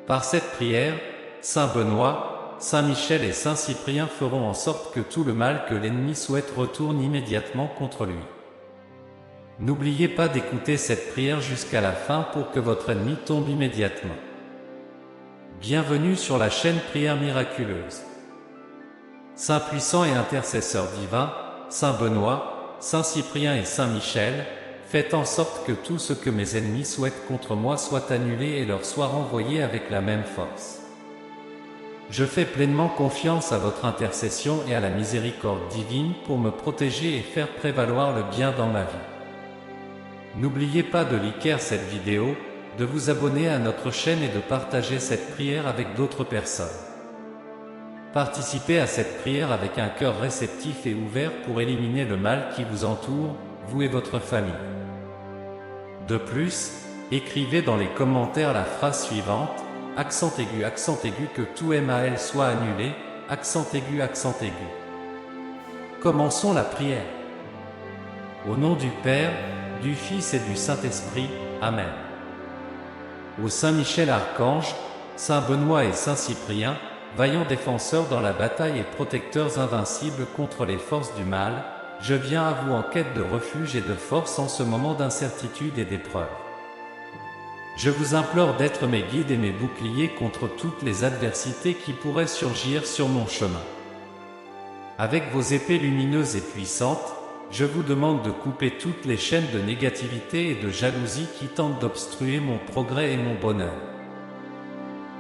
Par cette prière, Saint Benoît, Saint Michel et Saint Cyprien feront en sorte que tout le mal que l'ennemi souhaite retourne immédiatement contre lui. N'oubliez pas d'écouter cette prière jusqu'à la fin pour que votre ennemi tombe immédiatement. Bienvenue sur la chaîne Prière Miraculeuse. Saint puissant et intercesseur divin, Saint Benoît, Saint Cyprien et Saint Michel, faites en sorte que tout ce que mes ennemis souhaitent contre moi soit annulé et leur soit renvoyé avec la même force. Je fais pleinement confiance à votre intercession et à la miséricorde divine pour me protéger et faire prévaloir le bien dans ma vie. N'oubliez pas de liker cette vidéo, de vous abonner à notre chaîne et de partager cette prière avec d'autres personnes. Participez à cette prière avec un cœur réceptif et ouvert pour éliminer le mal qui vous entoure, vous et votre famille. De plus, écrivez dans les commentaires la phrase suivante, accent aigu, que tout mal soit annulé, accent aigu. Commençons la prière. Au nom du Père, du Fils et du Saint-Esprit, Amen. Ô Saint Michel Archange, Saint Benoît et Saint Cyprien, vaillants défenseurs dans la bataille et protecteurs invincibles contre les forces du mal, je viens à vous en quête de refuge et de force en ce moment d'incertitude et d'épreuve. Je vous implore d'être mes guides et mes boucliers contre toutes les adversités qui pourraient surgir sur mon chemin. Avec vos épées lumineuses et puissantes, je vous demande de couper toutes les chaînes de négativité et de jalousie qui tentent d'obstruer mon progrès et mon bonheur.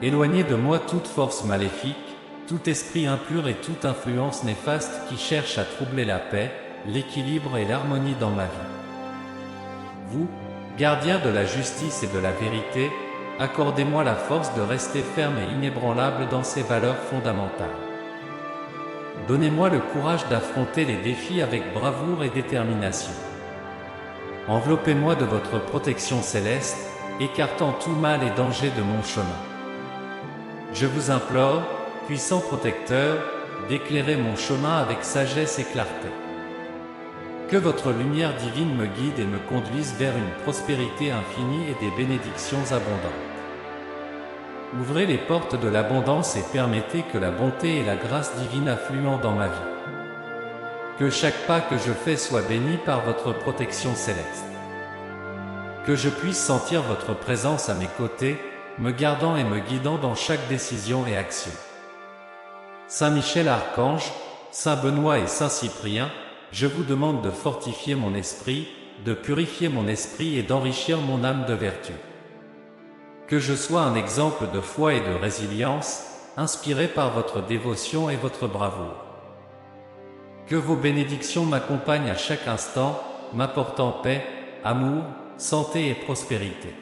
Éloignez de moi toute force maléfique, tout esprit impur et toute influence néfaste qui cherche à troubler la paix, l'équilibre et l'harmonie dans ma vie. Vous, gardien de la justice et de la vérité, accordez-moi la force de rester ferme et inébranlable dans ces valeurs fondamentales. Donnez-moi le courage d'affronter les défis avec bravoure et détermination. Enveloppez-moi de votre protection céleste, écartant tout mal et danger de mon chemin. Je vous implore, puissant protecteur, d'éclairer mon chemin avec sagesse et clarté. Que votre lumière divine me guide et me conduise vers une prospérité infinie et des bénédictions abondantes. Ouvrez les portes de l'abondance et permettez que la bonté et la grâce divine affluent dans ma vie. Que chaque pas que je fais soit béni par votre protection céleste. Que je puisse sentir votre présence à mes côtés, me gardant et me guidant dans chaque décision et action. Saint Michel Archange, Saint Benoît et Saint Cyprien, je vous demande de fortifier mon esprit, de purifier mon esprit et d'enrichir mon âme de vertu. Que je sois un exemple de foi et de résilience, inspiré par votre dévotion et votre bravoure. Que vos bénédictions m'accompagnent à chaque instant, m'apportant paix, amour, santé et prospérité.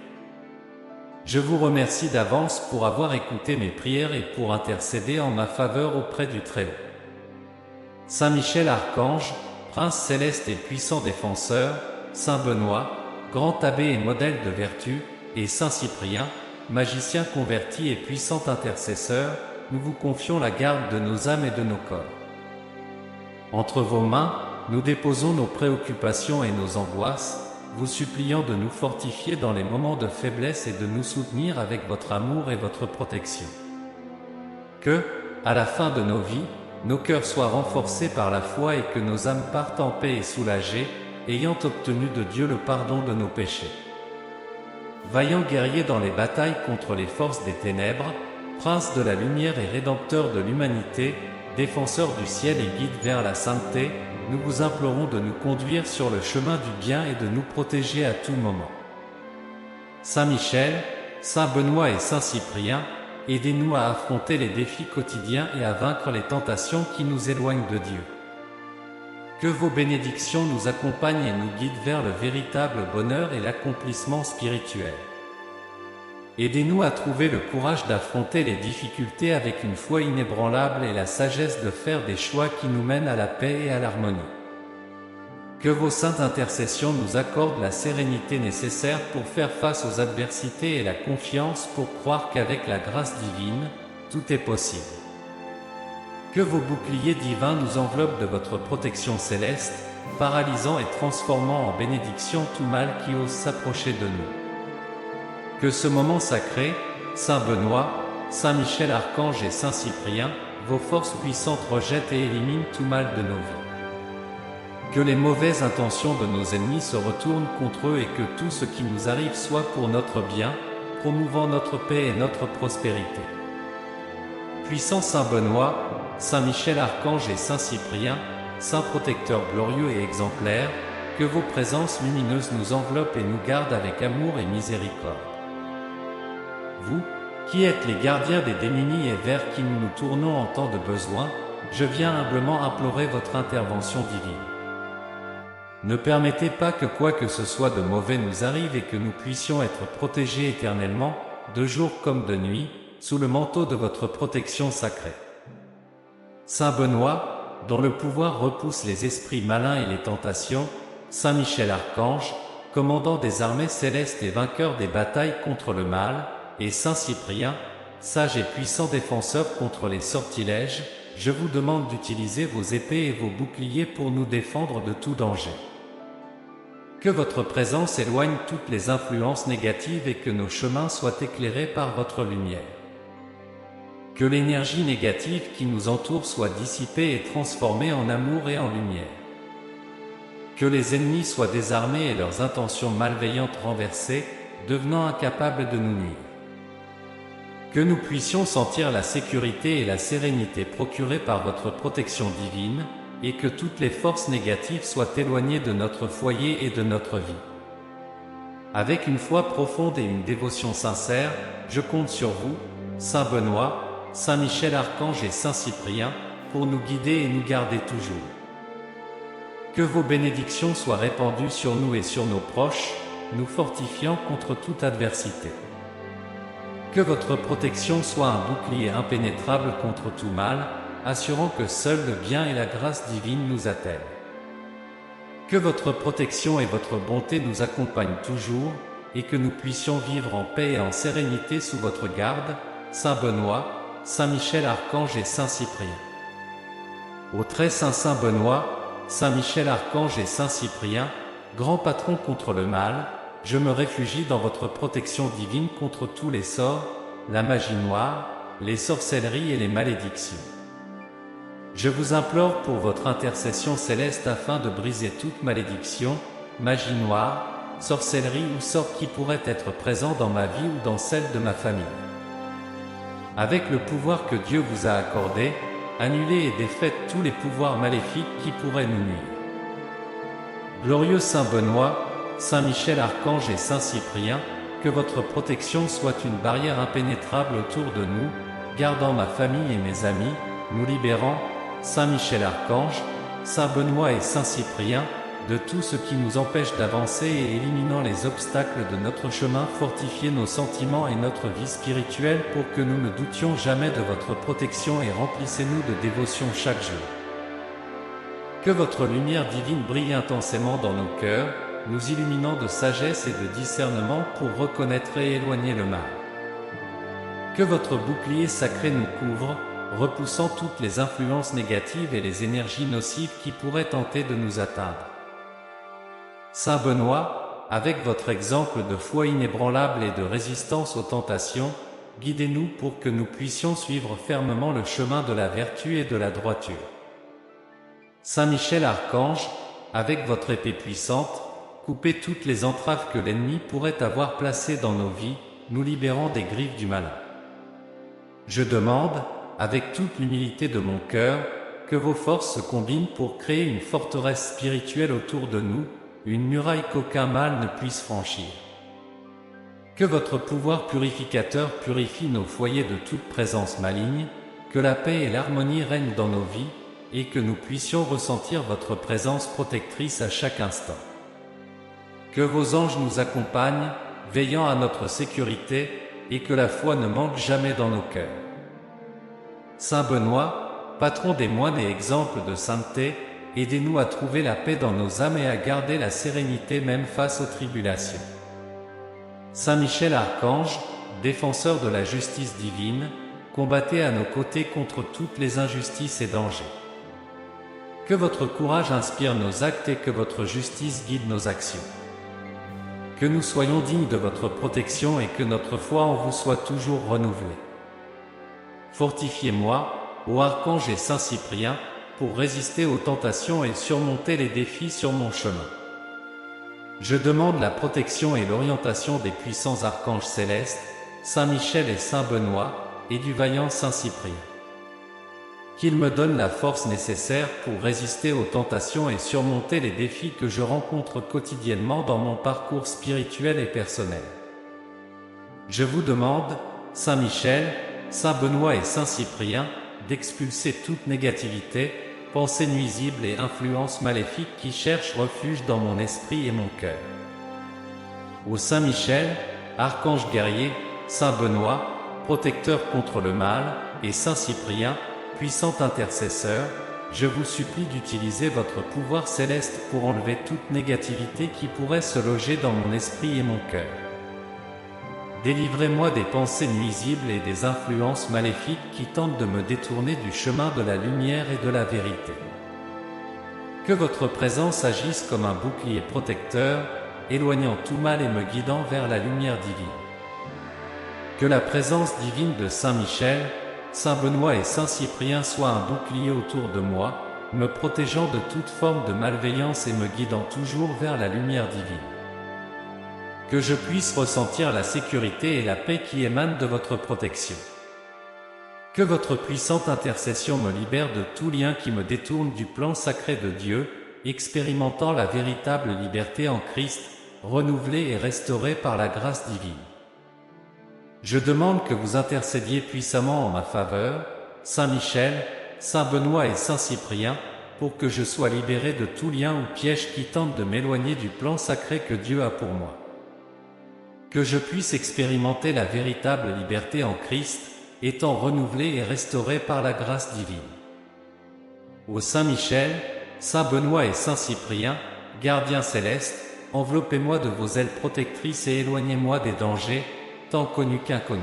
Je vous remercie d'avance pour avoir écouté mes prières et pour intercéder en ma faveur auprès du Très-Haut. Saint Michel Archange, Prince céleste et puissant défenseur, Saint Benoît, grand abbé et modèle de vertu, et Saint Cyprien, magicien converti et puissant intercesseur, nous vous confions la garde de nos âmes et de nos corps. Entre vos mains, nous déposons nos préoccupations et nos angoisses, vous suppliant de nous fortifier dans les moments de faiblesse et de nous soutenir avec votre amour et votre protection. Que, à la fin de nos vies, nos cœurs soient renforcés par la foi et que nos âmes partent en paix et soulagées, ayant obtenu de Dieu le pardon de nos péchés. Vaillant guerrier dans les batailles contre les forces des ténèbres, prince de la lumière et rédempteur de l'humanité, défenseur du ciel et guide vers la sainteté, nous vous implorons de nous conduire sur le chemin du bien et de nous protéger à tout moment. Saint Michel, Saint Benoît et Saint Cyprien, aidez-nous à affronter les défis quotidiens et à vaincre les tentations qui nous éloignent de Dieu. Que vos bénédictions nous accompagnent et nous guident vers le véritable bonheur et l'accomplissement spirituel. Aidez-nous à trouver le courage d'affronter les difficultés avec une foi inébranlable et la sagesse de faire des choix qui nous mènent à la paix et à l'harmonie. Que vos saintes intercessions nous accordent la sérénité nécessaire pour faire face aux adversités et la confiance pour croire qu'avec la grâce divine, tout est possible. Que vos boucliers divins nous enveloppent de votre protection céleste, paralysant et transformant en bénédiction tout mal qui ose s'approcher de nous. Que ce moment sacré, Saint Benoît, Saint Michel Archange et Saint Cyprien, vos forces puissantes rejettent et éliminent tout mal de nos vies. Que les mauvaises intentions de nos ennemis se retournent contre eux et que tout ce qui nous arrive soit pour notre bien, promouvant notre paix et notre prospérité. Puissant Saint Benoît, Saint Michel Archange et Saint Cyprien, Saints protecteurs glorieux et exemplaires, que vos présences lumineuses nous enveloppent et nous gardent avec amour et miséricorde. Vous, qui êtes les gardiens des démunis et vers qui nous nous tournons en temps de besoin, je viens humblement implorer votre intervention divine. Ne permettez pas que quoi que ce soit de mauvais nous arrive et que nous puissions être protégés éternellement, de jour comme de nuit, sous le manteau de votre protection sacrée. Saint Benoît, dont le pouvoir repousse les esprits malins et les tentations, Saint Michel Archange, commandant des armées célestes et vainqueur des batailles contre le mal, et Saint Cyprien, sage et puissant défenseur contre les sortilèges, je vous demande d'utiliser vos épées et vos boucliers pour nous défendre de tout danger. Que votre présence éloigne toutes les influences négatives et que nos chemins soient éclairés par votre lumière. Que l'énergie négative qui nous entoure soit dissipée et transformée en amour et en lumière. Que les ennemis soient désarmés et leurs intentions malveillantes renversées, devenant incapables de nous nuire. Que nous puissions sentir la sécurité et la sérénité procurées par votre protection divine, et que toutes les forces négatives soient éloignées de notre foyer et de notre vie. Avec une foi profonde et une dévotion sincère, je compte sur vous, Saint Benoît, Saint Michel Archange et Saint Cyprien, pour nous guider et nous garder toujours. Que vos bénédictions soient répandues sur nous et sur nos proches, nous fortifiant contre toute adversité. Que votre protection soit un bouclier impénétrable contre tout mal, assurant que seul le bien et la grâce divine nous atteignent. Que votre protection et votre bonté nous accompagnent toujours, et que nous puissions vivre en paix et en sérénité sous votre garde, Saint Benoît, Saint Michel Archange et Saint Cyprien. Ô très saint Saint Benoît, Saint Michel Archange et Saint Cyprien, grands patrons contre le mal, je me réfugie dans votre protection divine contre tous les sorts, la magie noire, les sorcelleries et les malédictions. Je vous implore pour votre intercession céleste afin de briser toute malédiction, magie noire, sorcellerie ou sort qui pourrait être présent dans ma vie ou dans celle de ma famille. Avec le pouvoir que Dieu vous a accordé, annulez et défaites tous les pouvoirs maléfiques qui pourraient nous nuire. Glorieux Saint Benoît, Saint Michel Archange et Saint Cyprien, que votre protection soit une barrière impénétrable autour de nous, gardant ma famille et mes amis, nous libérant, Saint Michel Archange, Saint Benoît et Saint Cyprien, de tout ce qui nous empêche d'avancer et éliminant les obstacles de notre chemin, fortifiez nos sentiments et notre vie spirituelle pour que nous ne doutions jamais de votre protection et remplissez-nous de dévotion chaque jour. Que votre lumière divine brille intensément dans nos cœurs, nous illuminant de sagesse et de discernement pour reconnaître et éloigner le mal. Que votre bouclier sacré nous couvre, repoussant toutes les influences négatives et les énergies nocives qui pourraient tenter de nous atteindre. Saint Benoît, avec votre exemple de foi inébranlable et de résistance aux tentations, guidez-nous pour que nous puissions suivre fermement le chemin de la vertu et de la droiture. Saint Michel Archange, avec votre épée puissante, coupez toutes les entraves que l'ennemi pourrait avoir placées dans nos vies, nous libérant des griffes du malin. Je demande, avec toute l'humilité de mon cœur, que vos forces se combinent pour créer une forteresse spirituelle autour de nous, une muraille qu'aucun mal ne puisse franchir. Que votre pouvoir purificateur purifie nos foyers de toute présence maligne, que la paix et l'harmonie règnent dans nos vies, et que nous puissions ressentir votre présence protectrice à chaque instant. Que vos anges nous accompagnent, veillant à notre sécurité, et que la foi ne manque jamais dans nos cœurs. Saint Benoît, patron des moines et exemple de sainteté, aidez-nous à trouver la paix dans nos âmes et à garder la sérénité même face aux tribulations. Saint Michel Archange, défenseur de la justice divine, combattez à nos côtés contre toutes les injustices et dangers. Que votre courage inspire nos actes et que votre justice guide nos actions. Que nous soyons dignes de votre protection et que notre foi en vous soit toujours renouvelée. Fortifiez-moi, ô Archange et Saint Cyprien, pour résister aux tentations et surmonter les défis sur mon chemin. Je demande la protection et l'orientation des puissants archanges célestes, Saint Michel et Saint Benoît, et du vaillant Saint Cyprien. Qu'ils me donnent la force nécessaire pour résister aux tentations et surmonter les défis que je rencontre quotidiennement dans mon parcours spirituel et personnel. Je vous demande, Saint Michel, Saint Benoît et Saint Cyprien, d'expulser toute négativité, pensée nuisible et influence maléfique qui cherchent refuge dans mon esprit et mon cœur. Ô Saint Michel, Archange guerrier, Saint Benoît, protecteur contre le mal, et Saint Cyprien, puissant intercesseur, je vous supplie d'utiliser votre pouvoir céleste pour enlever toute négativité qui pourrait se loger dans mon esprit et mon cœur. Délivrez-moi des pensées nuisibles et des influences maléfiques qui tentent de me détourner du chemin de la lumière et de la vérité. Que votre présence agisse comme un bouclier protecteur, éloignant tout mal et me guidant vers la lumière divine. Que la présence divine de Saint Michel, Saint Benoît et Saint Cyprien soit un bouclier autour de moi, me protégeant de toute forme de malveillance et me guidant toujours vers la lumière divine. Que je puisse ressentir la sécurité et la paix qui émanent de votre protection. Que votre puissante intercession me libère de tout lien qui me détourne du plan sacré de Dieu, expérimentant la véritable liberté en Christ, renouvelée et restaurée par la grâce divine. Je demande que vous intercédiez puissamment en ma faveur, Saint Michel, Saint Benoît et Saint Cyprien, pour que je sois libéré de tout lien ou piège qui tente de m'éloigner du plan sacré que Dieu a pour moi. Que je puisse expérimenter la véritable liberté en Christ, étant renouvelé et restauré par la grâce divine. Ô Saint Michel, Saint Benoît et Saint Cyprien, gardiens célestes, enveloppez-moi de vos ailes protectrices et éloignez-moi des dangers, tant connus qu'inconnus.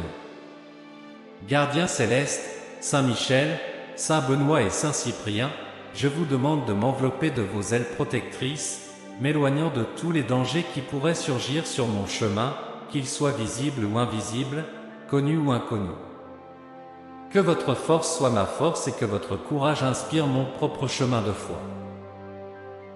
Gardiens célestes, Saint Michel, Saint Benoît et Saint Cyprien, je vous demande de m'envelopper de vos ailes protectrices, m'éloignant de tous les dangers qui pourraient surgir sur mon chemin, qu'ils soient visibles ou invisibles, connus ou inconnus. Que votre force soit ma force et que votre courage inspire mon propre chemin de foi.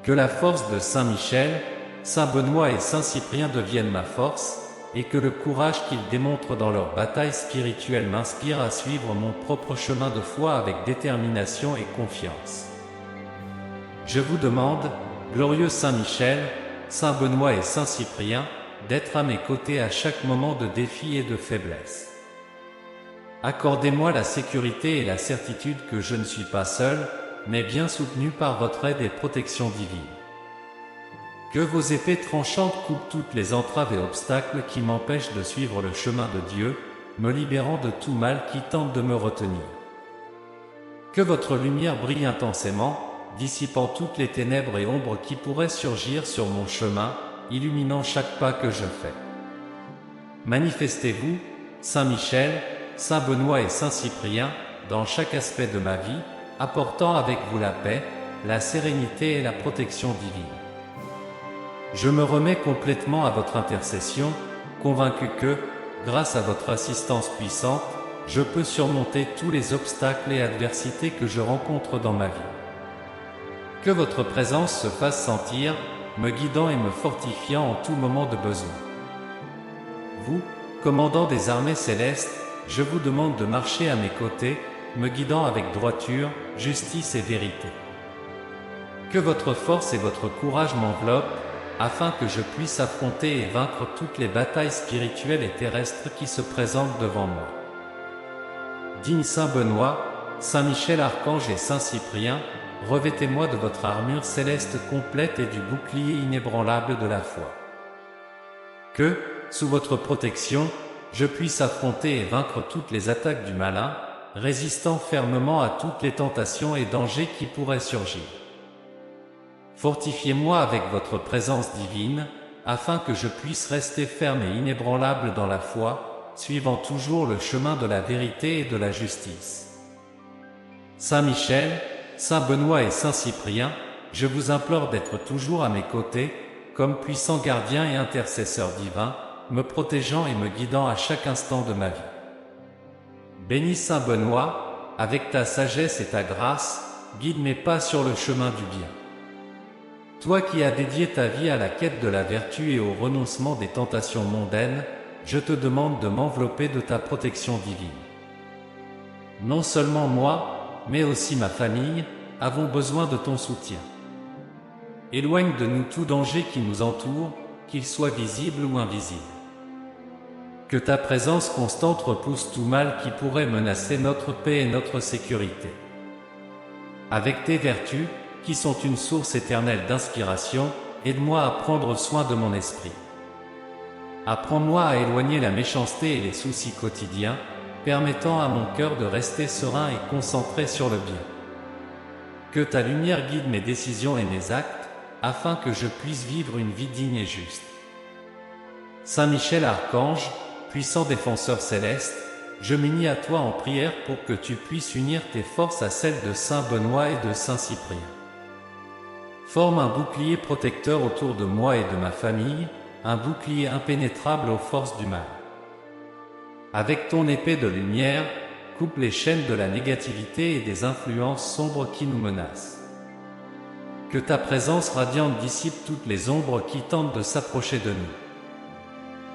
Que la force de Saint Michel, Saint Benoît et Saint Cyprien devienne ma force, et que le courage qu'ils démontrent dans leur bataille spirituelle m'inspire à suivre mon propre chemin de foi avec détermination et confiance. Je vous demande, glorieux Saint Michel, Saint Benoît et Saint Cyprien, d'être à mes côtés à chaque moment de défi et de faiblesse. Accordez-moi la sécurité et la certitude que je ne suis pas seul, mais bien soutenu par votre aide et protection divine. Que vos épées tranchantes coupent toutes les entraves et obstacles qui m'empêchent de suivre le chemin de Dieu, me libérant de tout mal qui tente de me retenir. Que votre lumière brille intensément, dissipant toutes les ténèbres et ombres qui pourraient surgir sur mon chemin, illuminant chaque pas que je fais. Manifestez-vous, Saint Michel, Saint Benoît et Saint Cyprien, dans chaque aspect de ma vie, apportant avec vous la paix, la sérénité et la protection divine. Je me remets complètement à votre intercession, convaincu que, grâce à votre assistance puissante, je peux surmonter tous les obstacles et adversités que je rencontre dans ma vie. Que votre présence se fasse sentir, me guidant et me fortifiant en tout moment de besoin. Vous, commandant des armées célestes, je vous demande de marcher à mes côtés, me guidant avec droiture, justice et vérité. Que votre force et votre courage m'enveloppent, afin que je puisse affronter et vaincre toutes les batailles spirituelles et terrestres qui se présentent devant moi. Digne Saint Benoît, Saint Michel Archange et Saint Cyprien, revêtez-moi de votre armure céleste complète et du bouclier inébranlable de la foi. Que, sous votre protection, je puisse affronter et vaincre toutes les attaques du malin, résistant fermement à toutes les tentations et dangers qui pourraient surgir. Fortifiez-moi avec votre présence divine, afin que je puisse rester ferme et inébranlable dans la foi, suivant toujours le chemin de la vérité et de la justice. Saint Michel, Saint Benoît et Saint Cyprien, je vous implore d'être toujours à mes côtés, comme puissant gardien et intercesseur divin, me protégeant et me guidant à chaque instant de ma vie. Bénis Saint Benoît, avec ta sagesse et ta grâce, guide mes pas sur le chemin du bien. Toi qui as dédié ta vie à la quête de la vertu et au renoncement des tentations mondaines, je te demande de m'envelopper de ta protection divine. Non seulement moi, mais aussi ma famille, avons besoin de ton soutien. Éloigne de nous tout danger qui nous entoure, qu'il soit visible ou invisible. Que ta présence constante repousse tout mal qui pourrait menacer notre paix et notre sécurité. Avec tes vertus, qui sont une source éternelle d'inspiration, aide-moi à prendre soin de mon esprit. Apprends-moi à éloigner la méchanceté et les soucis quotidiens, permettant à mon cœur de rester serein et concentré sur le bien. Que ta lumière guide mes décisions et mes actes, afin que je puisse vivre une vie digne et juste. Saint Michel Archange, puissant défenseur céleste, je m'unis à toi en prière pour que tu puisses unir tes forces à celles de Saint Benoît et de Saint Cyprien. Forme un bouclier protecteur autour de moi et de ma famille, un bouclier impénétrable aux forces du mal. Avec ton épée de lumière, coupe les chaînes de la négativité et des influences sombres qui nous menacent. Que ta présence radiante dissipe toutes les ombres qui tentent de s'approcher de nous.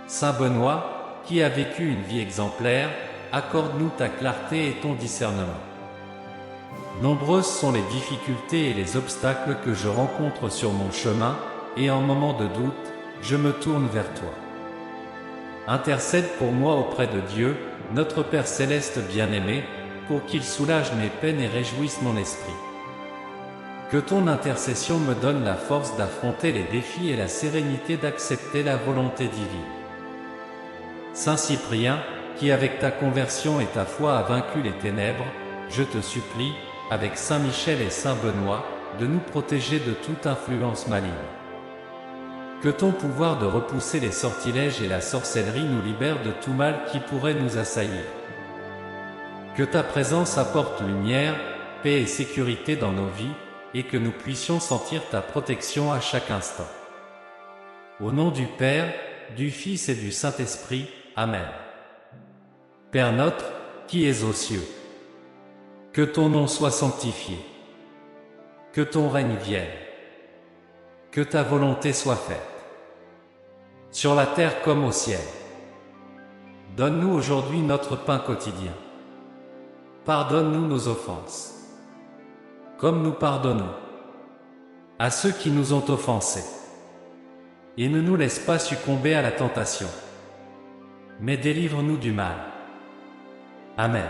Saint Benoît, qui a vécu une vie exemplaire, accorde-nous ta clarté et ton discernement. Nombreuses sont les difficultés et les obstacles que je rencontre sur mon chemin, et en moment de doute, je me tourne vers toi. Intercède pour moi auprès de Dieu, notre Père céleste bien-aimé, pour qu'il soulage mes peines et réjouisse mon esprit. Que ton intercession me donne la force d'affronter les défis et la sérénité d'accepter la volonté divine. Saint Cyprien, qui avec ta conversion et ta foi a vaincu les ténèbres, je te supplie, avec Saint Michel et Saint Benoît, de nous protéger de toute influence maligne. Que ton pouvoir de repousser les sortilèges et la sorcellerie nous libère de tout mal qui pourrait nous assaillir. Que ta présence apporte lumière, paix et sécurité dans nos vies, et que nous puissions sentir ta protection à chaque instant. Au nom du Père, du Fils et du Saint-Esprit, Amen. Père notre, qui es aux cieux, que ton nom soit sanctifié, que ton règne vienne, que ta volonté soit faite, sur la terre comme au ciel. Donne-nous aujourd'hui notre pain quotidien. Pardonne-nous nos offenses, comme nous pardonnons à ceux qui nous ont offensés. Et ne nous laisse pas succomber à la tentation, mais délivre-nous du mal. Amen.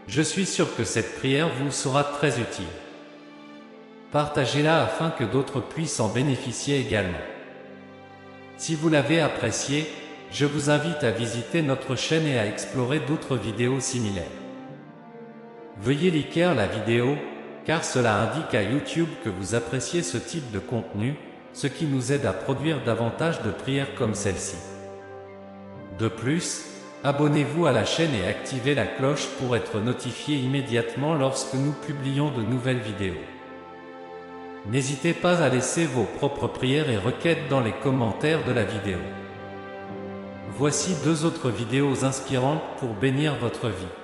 Je suis sûr que cette prière vous sera très utile. Partagez-la afin que d'autres puissent en bénéficier également. Si vous l'avez appréciée, je vous invite à visiter notre chaîne et à explorer d'autres vidéos similaires. Veuillez liker la vidéo, car cela indique à YouTube que vous appréciez ce type de contenu, ce qui nous aide à produire davantage de prières comme celle-ci. De plus, abonnez-vous à la chaîne et activez la cloche pour être notifié immédiatement lorsque nous publions de nouvelles vidéos. N'hésitez pas à laisser vos propres prières et requêtes dans les commentaires de la vidéo. Voici 2 autres vidéos inspirantes pour bénir votre vie.